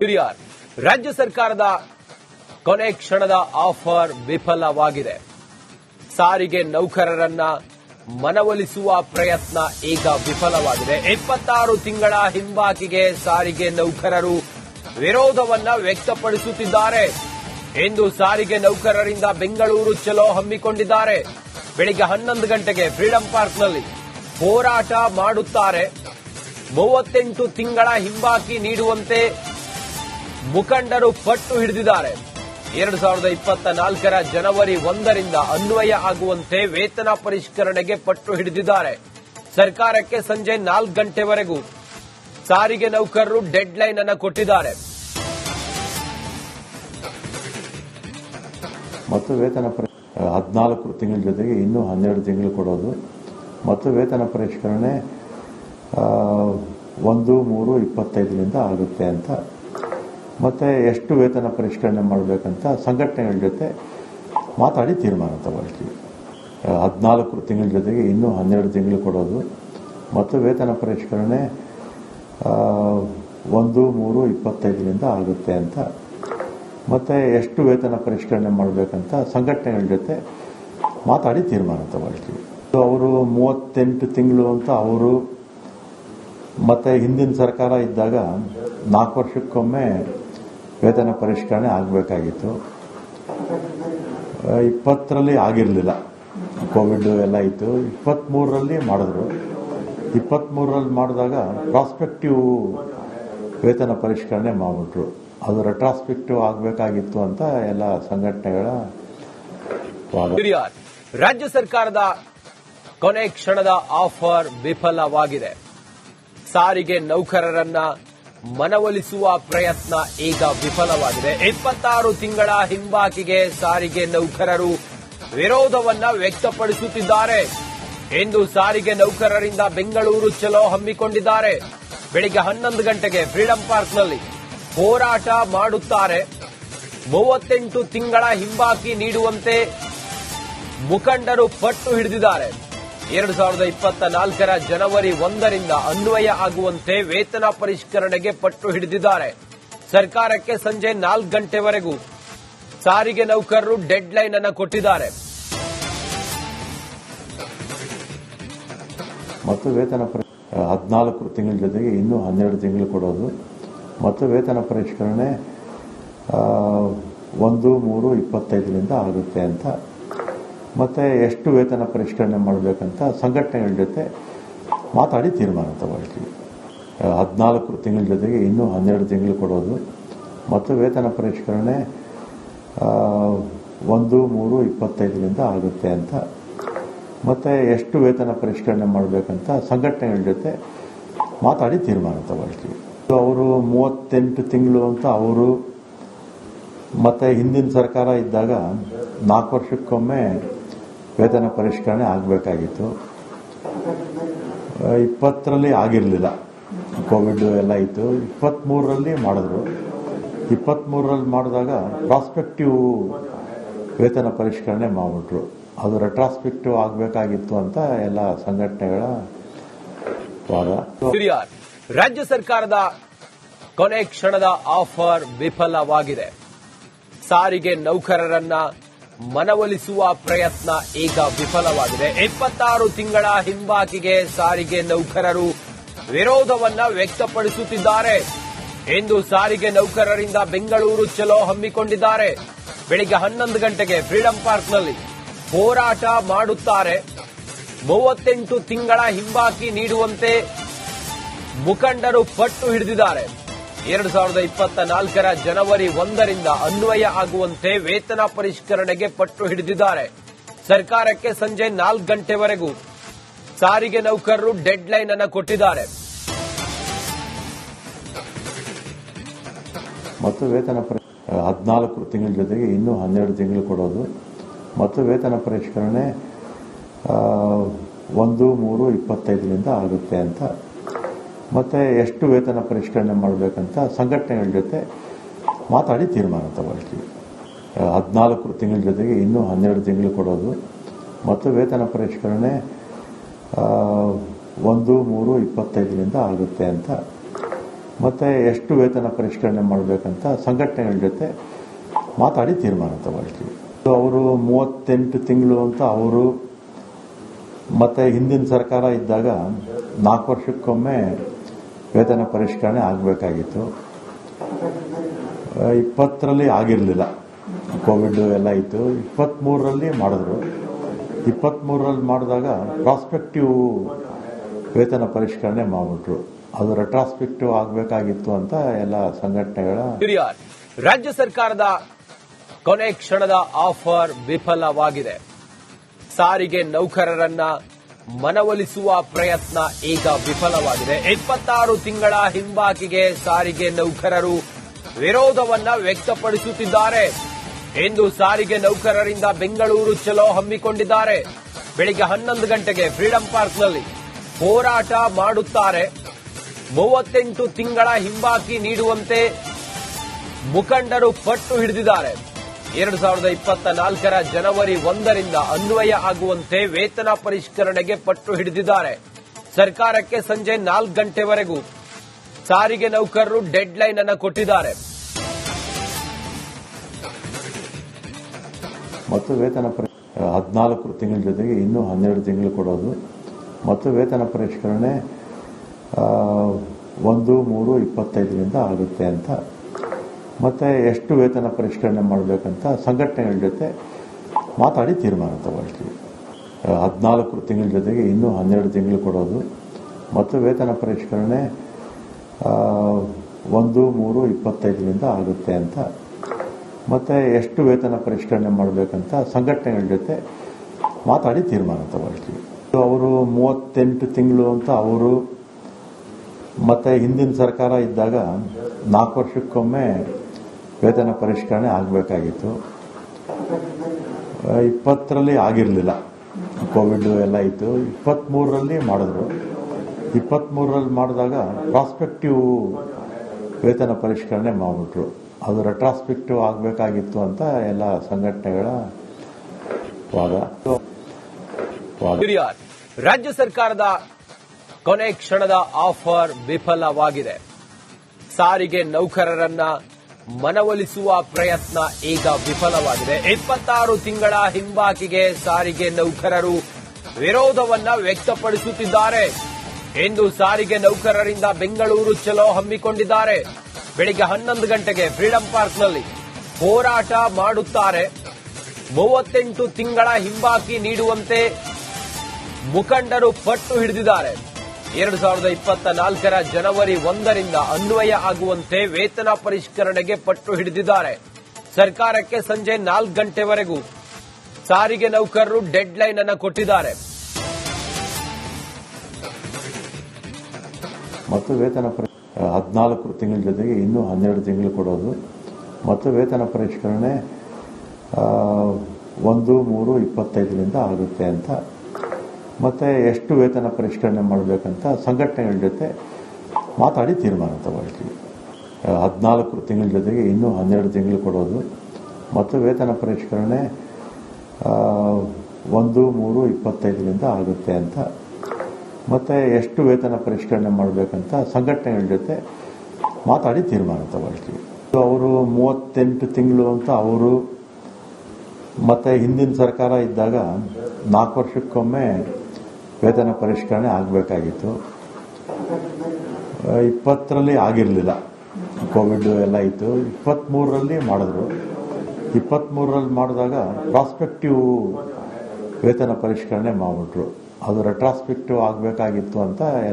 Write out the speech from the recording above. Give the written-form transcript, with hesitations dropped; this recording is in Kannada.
ಹಿರಿಯರ್ ರಾಜ್ಯ ಸರ್ಕಾರದ ಕೊನೆ ಕ್ಷಣದ ಆಫರ್ ವಿಫಲವಾಗಿದೆ. ಸಾರಿಗೆ ನೌಕರರನ್ನ ಮನವೊಲಿಸುವ ಪ್ರಯತ್ನ ಈಗ ವಿಫಲವಾಗಿದೆ. 26 ತಿಂಗಳ ಹಿಂಬಾಕಿಗೆ ಸಾರಿಗೆ ನೌಕರರು ವಿರೋಧವನ್ನ ವ್ಯಕ್ತಪಡಿಸುತ್ತಿದ್ದಾರೆ ಎಂದು ಸಾರಿಗೆ ನೌಕರರಿಂದ ಬೆಂಗಳೂರು ಚಲೋ ಹಮ್ಮಿಕೊಂಡಿದ್ದಾರೆ. ಬೆಳಿಗ್ಗೆ 11 ಗಂಟೆಗೆ ಫ್ರೀಡಂ ಪಾರ್ಕ್ನಲ್ಲಿ ಹೋರಾಟ ಮಾಡುತ್ತಾರೆ. 38 ತಿಂಗಳ ಹಿಂಬಾಕಿ ನೀಡುವಂತೆ ಮುಖಂಡರು ಪಟ್ಟು ಹಿಡಿದಿದ್ದಾರೆ. 2024ರ ಜನವರಿ 1ರಿಂದ ಅನ್ವಯ ಆಗುವಂತೆ ವೇತನ ಪರಿಷ್ಕರಣೆಗೆ ಪಟ್ಟು ಹಿಡಿದಿದ್ದಾರೆ. ಸರ್ಕಾರಕ್ಕೆ ಸಂಜೆ 4 ಗಂಟೆವರೆಗೂ ಸಾರಿಗೆ ನೌಕರರು ಡೆಡ್ ಲೈನ್ ಅನ್ನು ಕೊಟ್ಟಿದ್ದಾರೆ. ಮತ್ತು ವೇತನ 14 ತಿಂಗಳ ಜೊತೆಗೆ ಇನ್ನೂ 12 ತಿಂಗಳು ಕೊಡೋದು ಮತ್ತು ವೇತನ ಪರಿಷ್ಕರಣೆ 1/3/25ರಿಂದ ಆಗುತ್ತೆ ಅಂತ, ಮತ್ತೆ ಎಷ್ಟು ವೇತನ ಪರಿಷ್ಕರಣೆ ಮಾಡಬೇಕಂತ ಸಂಘಟನೆಗಳ ಜೊತೆ ಮಾತಾಡಿ ತೀರ್ಮಾನ ತಗೊಳ್ತೀವಿ. 14 ತಿಂಗಳ ಜೊತೆಗೆ ಇನ್ನೂ 12 ತಿಂಗಳು ಕೊಡೋದು ಮತ್ತು ವೇತನ ಪರಿಷ್ಕರಣೆ 1/3/25ರಿಂದ ಆಗುತ್ತೆ ಅಂತ, ಮತ್ತೆ ಎಷ್ಟು ವೇತನ ಪರಿಷ್ಕರಣೆ ಮಾಡಬೇಕಂತ ಸಂಘಟನೆಗಳ ಜೊತೆ ಮಾತಾಡಿ ತೀರ್ಮಾನ ತಗೊಳ್ತೀವಿ. ಅವರು 38 ತಿಂಗಳು ಅಂತ ಅವರು, ಮತ್ತೆ ಹಿಂದಿನ ಸರ್ಕಾರ ಇದ್ದಾಗ 4 ವರ್ಷಕ್ಕೊಮ್ಮೆ ವೇತನ ಪರಿಷ್ಕರಣೆ ಆಗಬೇಕಾಗಿತ್ತು. 20ರಲ್ಲಿ ಆಗಿರಲಿಲ್ಲ, ಕೋವಿಡ್ ಎಲ್ಲ ಇತ್ತು. 23ರಲ್ಲಿ ಮಾಡಿದ್ರು. 23ರಲ್ಲಿ ಮಾಡಿದಾಗ ಪ್ರಾಸ್ಪೆಕ್ಟಿವ್ ವೇತನ ಪರಿಷ್ಕರಣೆ ಮಾಡಿಬಿಟ್ರು. ಅದು ರೆಟ್ರಾಸ್ಪೆಕ್ಟಿವ್ ಆಗಬೇಕಾಗಿತ್ತು ಅಂತ ಎಲ್ಲ ಸಂಘಟನೆಗಳ ವಾದ. ರಾಜ್ಯ ಸರ್ಕಾರದ ಕೊನೆ ಕ್ಷಣದ ಆಫರ್ ವಿಫಲವಾಗಿದೆ. ಸಾರಿಗೆ ನೌಕರರನ್ನ ಮನವೊಲಿಸುವ ಪ್ರಯತ್ನ ಈಗ ವಿಫಲವಾಗಿದೆ. 26 ತಿಂಗಳ ಹಿಂಬಾಕಿಗೆ ಸಾರಿಗೆ ನೌಕರರು ವಿರೋಧವನ್ನ ವ್ಯಕ್ತಪಡಿಸುತ್ತಿದ್ದಾರೆ ಎಂದು ಸಾರಿಗೆ ನೌಕರರಿಂದ ಬೆಂಗಳೂರು ಚಲೋ ಹಮ್ಮಿಕೊಂಡಿದ್ದಾರೆ. ಬೆಳಿಗ್ಗೆ 11 ಗಂಟೆಗೆ ಫ್ರೀಡಂ ಪಾರ್ಕ್ನಲ್ಲಿ ಹೋರಾಟ ಮಾಡುತ್ತಾರೆ. 38 ತಿಂಗಳ ಹಿಂಬಾಕಿ ನೀಡುವಂತೆ ಮುಖಂಡರು ಪಟ್ಟು ಹಿಡಿದಿದ್ದಾರೆ. 2024ರ ಜನವರಿ 1ರಿಂದ ಅನ್ವಯ ಆಗುವಂತೆ ವೇತನ ಪರಿಷ್ಕರಣೆಗೆ ಪಟ್ಟು ಹಿಡಿದಿದ್ದಾರೆ. ಸರ್ಕಾರಕ್ಕೆ ಸಂಜೆ 4 ಗಂಟೆವರೆಗೂ ಸಾರಿಗೆ ನೌಕರರು ಡೆಡ್ ಲೈನ್ ಅನ್ನು ಕೊಟ್ಟಿದ್ದಾರೆ. ಮತ್ತು ವೇತನ 14 ತಿಂಗಳ ಜೊತೆಗೆ ಇನ್ನೂ 12 ತಿಂಗಳು ಕೊಡೋದು ಮತ್ತು ವೇತನ ಪರಿಷ್ಕರಣೆ 1/3/25ರಿಂದ ಆಗುತ್ತೆ ಅಂತ, ಮತ್ತೆ ಎಷ್ಟು ವೇತನ ಪರಿಷ್ಕರಣೆ ಮಾಡಬೇಕಂತ ಸಂಘಟನೆಗಳ ಜೊತೆ ಮಾತಾಡಿ ತೀರ್ಮಾನ ತಗೊಳ್ತೀವಿ. 14 ತಿಂಗಳ ಜೊತೆಗೆ ಇನ್ನೂ 12 ತಿಂಗಳು ಕೊಡೋದು ಮತ್ತು ವೇತನ ಪರಿಷ್ಕರಣೆ 1/3/25ರಿಂದ ಆಗುತ್ತೆ ಅಂತ, ಮತ್ತೆ ಎಷ್ಟು ವೇತನ ಪರಿಷ್ಕರಣೆ ಮಾಡಬೇಕಂತ ಸಂಘಟನೆಗಳ ಜೊತೆ ಮಾತಾಡಿ ತೀರ್ಮಾನ ತಗೊಳ್ತೀವಿ. ಅವರು 38 ತಿಂಗಳು ಅಂತ ಅವರು, ಮತ್ತೆ ಹಿಂದಿನ ಸರ್ಕಾರ ಇದ್ದಾಗ 4 ವರ್ಷಕ್ಕೊಮ್ಮೆ ವೇತನ ಪರಿಷ್ಕರಣೆ ಆಗಬೇಕಾಗಿತ್ತು. 20ರಲ್ಲಿ ಆಗಿರಲಿಲ್ಲ, ಕೋವಿಡ್ ಎಲ್ಲ ಇತ್ತು. 23ರಲ್ಲಿ ಮಾಡಿದ್ರು. 23ರಲ್ಲಿ ಮಾಡಿದಾಗ ಪ್ರಾಸ್ಪೆಕ್ಟಿವ್ ವೇತನ ಪರಿಷ್ಕರಣೆ ಮಾಡಿಬಿಟ್ರು. ಅದು ರೆಟ್ರಾಸ್ಪೆಕ್ಟಿವ್ ಆಗಬೇಕಾಗಿತ್ತು ಅಂತ ಎಲ್ಲ ಸಂಘಟನೆಗಳ ವಾದ. ರಾಜ್ಯ ಸರ್ಕಾರದ ಕೊನೆ ಕ್ಷಣದ ಆಫರ್ ವಿಫಲವಾಗಿದೆ. ಸಾರಿಗೆ ನೌಕರರನ್ನ ಮನವೊಲಿಸುವ ಪ್ರಯತ್ನ ಈಗ ವಿಫಲವಾಗಿದೆ. 26 ತಿಂಗಳ ಹಿಂಬಾಕಿಗೆ ಸಾರಿಗೆ ನೌಕರರು ವಿರೋಧವನ್ನ ವ್ಯಕ್ತಪಡಿಸುತ್ತಿದ್ದಾರೆ ಎಂದು ಸಾರಿಗೆ ನೌಕರರಿಂದ ಬೆಂಗಳೂರು ಚಲೋ ಹಮ್ಮಿಕೊಂಡಿದ್ದಾರೆ. ಬೆಳಿಗ್ಗೆ 11 ಗಂಟೆಗೆ ಫ್ರೀಡಂ ಪಾರ್ಕ್ನಲ್ಲಿ ಹೋರಾಟ ಮಾಡುತ್ತಾರೆ. 38 ತಿಂಗಳ ಹಿಂಬಾಕಿ ನೀಡುವಂತೆ ಮುಖಂಡರು ಪಟ್ಟು ಹಿಡಿದಿದ್ದಾರೆ. 2024ರ ಜನವರಿ 1ರಿಂದ ಅನ್ವಯ ಆಗುವಂತೆ ವೇತನ ಪರಿಷ್ಕರಣೆಗೆ ಪಟ್ಟು ಹಿಡಿದಿದ್ದಾರೆ. ಸರ್ಕಾರಕ್ಕೆ ಸಂಜೆ 4 ಗಂಟೆವರೆಗೂ ಸಾರಿಗೆ ನೌಕರರು ಡೆಡ್ ಲೈನ್ ಅನ್ನು ಕೊಟ್ಟಿದ್ದಾರೆ. ಮತ್ತು ವೇತನ 14 ತಿಂಗಳ ಜೊತೆಗೆ ಇನ್ನೂ 12 ತಿಂಗಳು ಕೊಡೋದು ಮತ್ತು ವೇತನ ಪರಿಷ್ಕರಣೆ 1/3/25ರಿಂದ ಆಗುತ್ತೆ ಅಂತ, ಮತ್ತೆ ಎಷ್ಟು ವೇತನ ಪರಿಷ್ಕರಣೆ ಮಾಡಬೇಕಂತ ಸಂಘಟನೆಗಳ ಜೊತೆ ಮಾತಾಡಿ ತೀರ್ಮಾನ ತಗೊಳ್ತೀವಿ. 14 ತಿಂಗಳ ಜೊತೆಗೆ ಇನ್ನೂ 12 ತಿಂಗಳು ಕೊಡೋದು ಮತ್ತು ವೇತನ ಪರಿಷ್ಕರಣೆ 1/3/25ರಿಂದ ಆಗುತ್ತೆ ಅಂತ, ಮತ್ತೆ ಎಷ್ಟು ವೇತನ ಪರಿಷ್ಕರಣೆ ಮಾಡಬೇಕಂತ ಸಂಘಟನೆಗಳ ಜೊತೆ ಮಾತಾಡಿ ತೀರ್ಮಾನ ತಗೊಳ್ತೀವಿ. ಅವರು 38 ತಿಂಗಳು ಅಂತ ಅವರು ಮತ್ತೆ ಹಿಂದಿನ ಸರ್ಕಾರ ಇದ್ದಾಗ 4 ವರ್ಷಕ್ಕೊಮ್ಮೆ ವೇತನ ಪರಿಷ್ಕರಣೆ ಆಗಬೇಕಾಗಿತ್ತು. 20ರಲ್ಲಿ ಆಗಿರಲಿಲ್ಲ, ಕೋವಿಡ್ ಎಲ್ಲ ಇತ್ತು. 23ರಲ್ಲಿ ಮಾಡಿದ್ರು. 23ರಲ್ಲಿ ಮಾಡಿದಾಗ ಪ್ರಾಸ್ಪೆಕ್ಟಿವ್ ವೇತನ ಪರಿಷ್ಕರಣೆ ಮಾಡಿಬಿಟ್ರು. ಅದು ರೆಟ್ರಾಸ್ಪೆಕ್ಟಿವ್ ಆಗಬೇಕಾಗಿತ್ತು ಅಂತ ಎಲ್ಲ ಸಂಘಟನೆಗಳ ರಾಜ್ಯ ಸರ್ಕಾರದ ಕೊನೆ ಕ್ಷಣದ ಆಫರ್ ವಿಫಲವಾಗಿದೆ. ಸಾರಿಗೆ ನೌಕರರನ್ನ ಮನವೊಲಿಸುವ ಪ್ರಯತ್ನ ಈಗ ವಿಫಲವಾಗಿದೆ. 26 ತಿಂಗಳ ಹಿಂಬಾಕಿಗೆ ಸಾರಿಗೆ ನೌಕರರು ವಿರೋಧವನ್ನ ವ್ಯಕ್ತಪಡಿಸುತ್ತಿದ್ದಾರೆ. ಇಂದು ಸಾರಿಗೆ ನೌಕರರಿಂದ ಬೆಂಗಳೂರು ಚಲೋ ಹಮ್ಮಿಕೊಂಡಿದ್ದಾರೆ. ಬೆಳಿಗ್ಗೆ 11 ಗಂಟೆಗೆ ಫ್ರೀಡಂ ಪಾರ್ಕ್ನಲ್ಲಿ ಹೋರಾಟ ಮಾಡುತ್ತಾರೆ. 38 ತಿಂಗಳ ಹಿಂಬಾಕಿ ನೀಡುವಂತೆ ಮುಖಂಡರು ಪಟ್ಟು ಹಿಡಿದಿದ್ದಾರೆ. 2024ರ ಜನವರಿ 1ರಿಂದ ಅನ್ವಯ ಆಗುವಂತೆ ವೇತನ ಪರಿಷ್ಕರಣೆಗೆ ಪಟ್ಟು ಹಿಡಿದಿದ್ದಾರೆ. ಸರ್ಕಾರಕ್ಕೆ ಸಂಜೆ 4 ಗಂಟೆವರೆಗೂ ಸಾರಿಗೆ ನೌಕರರು ಡೆಡ್ ಲೈನ್ ಅನ್ನು ಕೊಟ್ಟಿದ್ದಾರೆ. ಮತ್ತು ವೇತನ 14 ತಿಂಗಳ ಜೊತೆಗೆ ಇನ್ನೂ 12 ತಿಂಗಳು ಕೊಡೋದು ಮತ್ತು ವೇತನ ಪರಿಷ್ಕರಣೆ 1/3/25ರಿಂದ ಆಗುತ್ತೆ ಅಂತ. ಮತ್ತೆ ಎಷ್ಟು ವೇತನ ಪರಿಷ್ಕರಣೆ ಮಾಡಬೇಕಂತ ಸಂಘಟನೆಗಳ ಜೊತೆ ಮಾತಾಡಿ ತೀರ್ಮಾನ ತಗೊಳ್ತೀವಿ. 14 ತಿಂಗಳ ಜೊತೆಗೆ ಇನ್ನೂ 12 ತಿಂಗಳು ಕೊಡೋದು ಮತ್ತು ವೇತನ ಪರಿಷ್ಕರಣೆ 1/3/25ರಿಂದ ಆಗುತ್ತೆ ಅಂತ. ಮತ್ತೆ ಎಷ್ಟು ವೇತನ ಪರಿಷ್ಕರಣೆ ಮಾಡಬೇಕಂತ ಸಂಘಟನೆಗಳ ಜೊತೆ ಮಾತಾಡಿ ತೀರ್ಮಾನ ತಗೊಳ್ತೀವಿ. ಅವರು 38 ತಿಂಗಳು ಅಂತ ಅವರು ಮತ್ತೆ ಹಿಂದಿನ ಸರ್ಕಾರ ಇದ್ದಾಗ 4 ವರ್ಷಕ್ಕೊಮ್ಮೆ ವೇತನ ಪರಿಷ್ಕರಣೆ ಆಗಬೇಕಾಗಿತ್ತು. 20ರಲ್ಲಿ ಆಗಿರಲಿಲ್ಲ, ಕೋವಿಡ್ ಎಲ್ಲ ಇತ್ತು. 23ರಲ್ಲಿ ಮಾಡಿದ್ರು. 23ರಲ್ಲಿ ಮಾಡಿದಾಗ ಪ್ರಾಸ್ಪೆಕ್ಟಿವ್ ವೇತನ ಪರಿಷ್ಕರಣೆ ಮಾಡಿಬಿಟ್ರು. ಅದು ರೆಟ್ರಾಸ್ಪೆಕ್ಟಿವ್ ಆಗಬೇಕಾಗಿತ್ತು ಅಂತ ಎಲ್ಲ ಸಂಘಟನೆಗಳ ವಾದ. ರಾಜ್ಯ ಸರ್ಕಾರದ ಕೊನೆ ಕ್ಷಣದ ಆಫರ್ ವಿಫಲವಾಗಿದೆ. ಸಾರಿಗೆ ನೌಕರರನ್ನ ಮನವೊಲಿಸುವ ಪ್ರಯತ್ನ ಈಗ ವಿಫಲವಾಗಿದೆ. 26 ತಿಂಗಳ ಹಿಂಬಾಕಿಗೆ ಸಾರಿಗೆ ನೌಕರರು ವಿರೋಧವನ್ನ ವ್ಯಕ್ತಪಡಿಸುತ್ತಿದ್ದಾರೆ. ಇಂದು ಸಾರಿಗೆ ನೌಕರರಿಂದ ಬೆಂಗಳೂರು ಚಲೋ ಹಮ್ಮಿಕೊಂಡಿದ್ದಾರೆ. ಬೆಳಿಗ್ಗೆ 11 ಗಂಟೆಗೆ ಫ್ರೀಡಂ ಪಾರ್ಕ್ನಲ್ಲಿ ಹೋರಾಟ ಮಾಡುತ್ತಾರೆ. 38 ತಿಂಗಳ ಹಿಂಬಾಕಿ ನೀಡುವಂತೆ ಮುಖಂಡರು ಪಟ್ಟು ಹಿಡಿದಿದ್ದಾರೆ. 2024ರ ಜನವರಿ 1ರಿಂದ ಅನ್ವಯ ಆಗುವಂತೆ ವೇತನ ಪರಿಷ್ಕರಣೆಗೆ ಪಟ್ಟು ಹಿಡಿದಿದ್ದಾರೆ. ಸರ್ಕಾರಕ್ಕೆ ಸಂಜೆ 4 ಗಂಟೆವರೆಗೂ ಸಾರಿಗೆ ನೌಕರರು ಡೆಡ್ ಲೈನ್ ಅನ್ನು ಕೊಟ್ಟಿದ್ದಾರೆ. ಮತ್ತು ವೇತನ 14 ತಿಂಗಳ ಜೊತೆಗೆ ಇನ್ನೂ 12 ತಿಂಗಳು ಕೊಡೋದು ಮತ್ತು ವೇತನ ಪರಿಷ್ಕರಣೆ 1/3/25ರಿಂದ ಆಗುತ್ತೆ ಅಂತ. ಮತ್ತೆ ಎಷ್ಟು ವೇತನ ಪರಿಷ್ಕರಣೆ ಮಾಡಬೇಕಂತ ಸಂಘಟನೆಗಳ ಜೊತೆ ಮಾತಾಡಿ ತೀರ್ಮಾನ ತಗೊಳ್ತೀವಿ. 14 ತಿಂಗಳ ಜೊತೆಗೆ ಇನ್ನೂ 12 ತಿಂಗಳು ಕೊಡೋದು ಮತ್ತು ವೇತನ ಪರಿಷ್ಕರಣೆ 1/3/25ರಿಂದ ಆಗುತ್ತೆ ಅಂತ. ಮತ್ತೆ ಎಷ್ಟು ವೇತನ ಪರಿಷ್ಕರಣೆ ಮಾಡಬೇಕಂತ ಸಂಘಟನೆಗಳ ಜೊತೆ ಮಾತಾಡಿ ತೀರ್ಮಾನ ತಗೊಳ್ತೀವಿ. ಅವರು 38 ತಿಂಗಳು ಅಂತ ಅವರು ಮತ್ತೆ ಹಿಂದಿನ ಸರ್ಕಾರ ಇದ್ದಾಗ 4 ವರ್ಷಕ್ಕೊಮ್ಮೆ ವೇತನ ಪರಿಷ್ಕರಣೆ ಆಗಬೇಕಾಗಿತ್ತು. 20ರಲ್ಲಿ ಆಗಿರಲಿಲ್ಲ, ಕೋವಿಡ್ ಎಲ್ಲ ಇತ್ತು. 23ರಲ್ಲಿ ಮಾಡಿದ್ರು. 23ರಲ್ಲಿ ಮಾಡಿದಾಗ ಪ್ರಾಸ್ಪೆಕ್ಟಿವ್ ವೇತನ ಪರಿಷ್ಕರಣೆ ಮಾಡಿಬಿಟ್ರು. ಅದು ರೆಟ್ರಾಸ್ಪೆಕ್ಟಿವ್ ಆಗಬೇಕಾಗಿತ್ತು ಅಂತ ಎಲ್ಲ